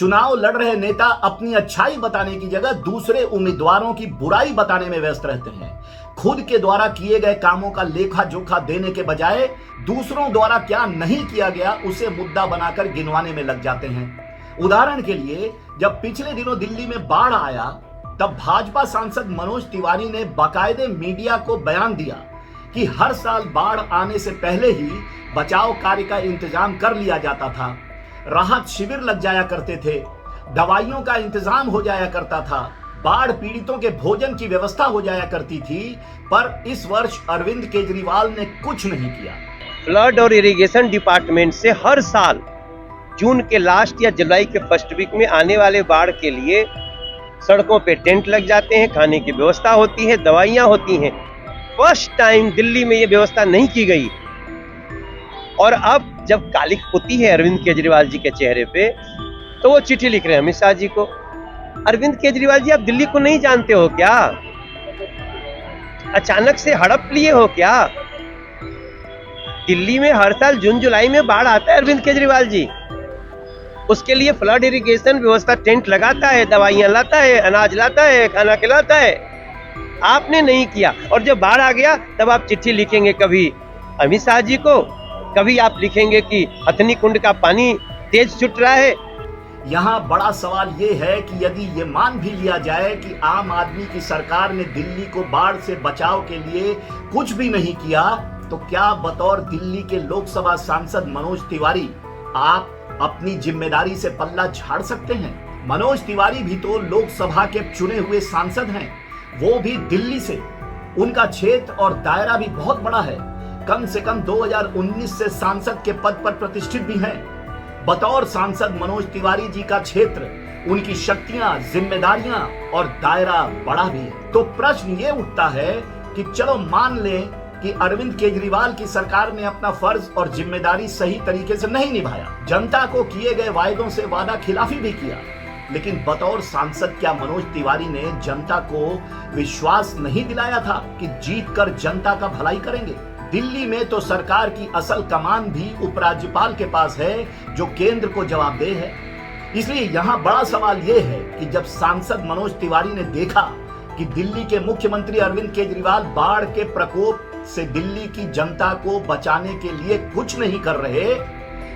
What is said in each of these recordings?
चुनाव लड़ रहे नेता अपनी अच्छाई बताने की जगह दूसरे उम्मीदवारों की बुराई बताने में व्यस्त रहते हैं। खुद के द्वारा किए गए कामों का लेखा जोखा देने के बजाय दूसरों द्वारा क्या नहीं किया गया उसे मुद्दा बनाकर गिनवाने में लग जाते हैं। उदाहरण के लिए, जब पिछले दिनों दिल्ली में बाढ़ आया तब भाजपा सांसद मनोज तिवारी ने बाकायदे मीडिया को बयान दिया कि हर साल बाढ़ आने से पहले ही बचाव कार्य का इंतजाम कर लिया जाता था, राहत शिविर लग जाया करते थे, दवाइयों का इंतजाम हो जाया करता था, बाढ़ पीड़ितों के भोजन की व्यवस्था हो जाया करती थी। पर इस वर्ष अरविंद केजरीवाल ने कुछ नहीं किया। फ्लड और इरिगेशन डिपार्टमेंट से हर साल जून के लास्ट या जुलाई के फर्स्ट वीक में आने वाले बाढ़ के लिए सड़कों पे टेंट लग जाते हैं, खाने की व्यवस्था होती है, दवाइयां होती हैं। फर्स्ट टाइम दिल्ली में ये व्यवस्था नहीं की गई। और अब जब कालिख होती है अरविंद केजरीवाल जी के चेहरे पे, तो वो चिट्ठी लिख रहे हैं अमित शाह जी को। अरविंद केजरीवाल जी, आप दिल्ली को नहीं जानते हो क्या? अचानक से हड़प लिए हो क्या? दिल्ली में हर साल जून जुलाई में बाढ़ आता है अरविंद केजरीवाल जी। उसके लिए फ्लड इरिगेशन व्यवस्था टेंट लगाता है, दवाइयां लाता है, अनाज लाता है, खाना खिलाता है। आपने नहीं किया। और जब बाढ़ आ गया तब आप चिट्ठी लिखेंगे कभी अमित शाह जी को, कभी आप लिखेंगे कि हथनी कुंड का पानी तेज छूट रहा है। यहाँ बड़ा सवाल ये है कि यदि ये मान भी लिया जाए कि आम आदमी की सरकार ने दिल्ली को बाढ़ से बचाव के लिए कुछ भी नहीं किया, तो क्या बतौर दिल्ली के लोकसभा सांसद मनोज तिवारी आप अपनी जिम्मेदारी से पल्ला झाड़ सकते हैं? मनोज तिवारी भी तो लोकसभा के चुने हुए सांसद हैं, वो भी दिल्ली से। उनका क्षेत्र और दायरा भी बहुत बड़ा है। कम से कम 2019 से सांसद के पद पर प्रतिष्ठित भी हैं। बतौर सांसद मनोज तिवारी जी का क्षेत्र, उनकी शक्तियां, जिम्मेदारियां और दायरा बड़ा भी है। तो प्रश्न ये उठता है कि चलो मान लें कि अरविंद केजरीवाल की सरकार ने अपना फर्ज और जिम्मेदारी सही तरीके से नहीं निभाया, जनता को किए गए वायदों से वादा खिलाफी भी किया, लेकिन बतौर सांसद क्या मनोज तिवारी ने जनता को विश्वास नहीं दिलाया था कि जीतकर जनता का भलाई करेंगे? दिल्ली में तो सरकार की असल कमान भी उपराज्यपाल के पास है, जो केंद्र को जवाबदेह है। इसलिए यहाँ बड़ा सवाल यह है कि जब सांसद मनोज तिवारी ने देखा कि दिल्ली के मुख्यमंत्री अरविंद केजरीवाल बाढ़ के प्रकोप से दिल्ली की जनता को बचाने के लिए कुछ नहीं कर रहे,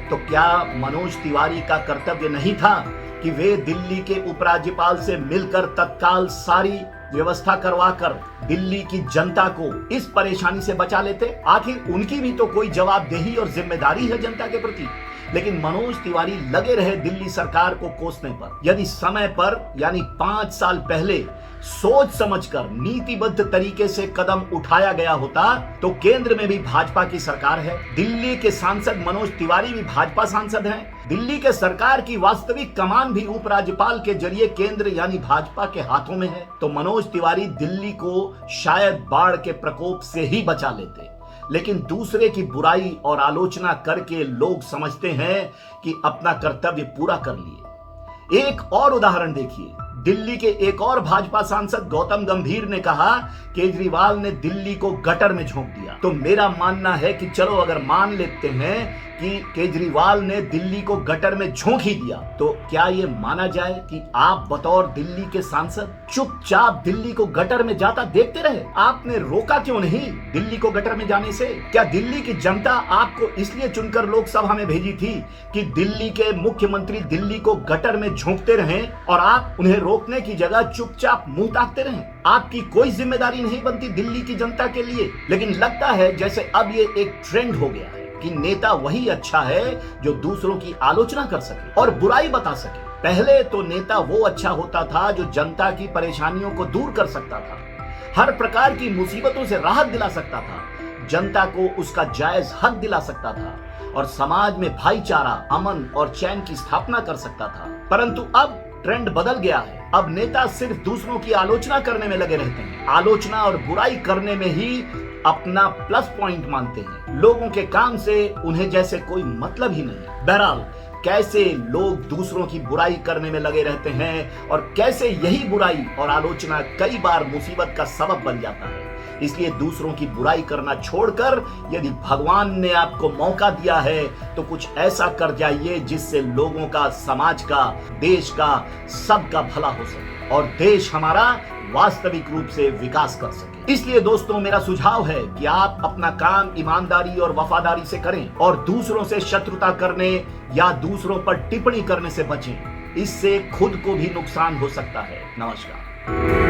तो क्या मनोज तिवारी का कर्तव्य नहीं था कि वे दिल्ली के उपराज्यपाल से मिलकर तत्काल सारी व्यवस्था करवाकर दिल्ली की जनता को इस परेशानी से बचा लेते? आखिर उनकी भी तो कोई जवाबदेही और जिम्मेदारी है जनता के प्रति। लेकिन मनोज तिवारी लगे रहे दिल्ली सरकार को कोसने पर। यदि समय पर यानी 5 साल पहले सोच समझकर नीतिबद्ध तरीके से कदम उठाया गया होता, तो केंद्र में भी भाजपा की सरकार है, दिल्ली के सांसद मनोज तिवारी भी भाजपा सांसद हैं, दिल्ली के सरकार की वास्तविक कमान भी उपराज्यपाल के जरिए केंद्र यानी भाजपा के हाथों में है, तो मनोज तिवारी दिल्ली को शायद बाढ़ के प्रकोप से ही बचा लेते। लेकिन दूसरे की बुराई और आलोचना करके लोग समझते हैं कि अपना कर्तव्य पूरा कर लिए। एक और उदाहरण देखिए, दिल्ली के एक और भाजपा सांसद गौतम गंभीर ने कहा केजरीवाल ने दिल्ली को गटर में झोंक दिया। तो मेरा मानना है कि चलो अगर मान लेते हैं कि केजरीवाल ने दिल्ली को गटर में झोंक ही दिया, तो क्या ये माना जाए कि आप बतौर दिल्ली के सांसद चुपचाप दिल्ली को गटर में जाता देखते रहे? आपने रोका क्यों नहीं दिल्ली को गटर में जाने से? क्या दिल्ली की जनता आपको इसलिए चुनकर लोकसभा में भेजी थी कि दिल्ली के मुख्यमंत्री दिल्ली को गटर में झोंकते रहें और आप उन्हें रोकने की जगह चुपचाप मुंह ताकते रहें? आपकी कोई जिम्मेदारी नहीं बनती दिल्ली की जनता के लिए। लेकिन लगता है जैसे अब ये एक ट्रेंड हो गया है कि नेता वही अच्छा है जो दूसरों की आलोचना कर सके और बुराई बता सके। पहले तो नेता वो अच्छा होता था जो जनता की परेशानियों को दूर कर सकता था, हर प्रकार की मुसीबतों से राहत दिला सकता था, जनता को उसका जायज हक दिला सकता था और समाज में भाईचारा, अमन और चैन की स्थापना कर सकता था। परंतु अब ट्रेंड बदल गया है। अब नेता सिर्फ दूसरों की आलोचना करने में लगे रहते हैं, आलोचना और बुराई करने में ही अपना प्लस पॉइंट मानते हैं। लोगों के काम से उन्हें जैसे कोई मतलब ही नहीं। बहरहाल, कैसे लोग दूसरों की बुराई करने में लगे रहते हैं और कैसे यही बुराई और आलोचना कई बार मुसीबत का सबब बन जाता है, इसलिए दूसरों की बुराई करना छोड़कर यदि भगवान ने आपको मौका दिया है तो कुछ ऐसा कर जाइए जिससे लोगों का, समाज का, देश का, सबका भला हो सके और देश हमारा वास्तविक रूप से विकास कर सके। इसलिए दोस्तों, मेरा सुझाव है कि आप अपना काम ईमानदारी और वफादारी से करें और दूसरों से शत्रुता करने या दूसरों पर टिप्पणी करने से बचें। इससे खुद को भी नुकसान हो सकता है। नमस्कार।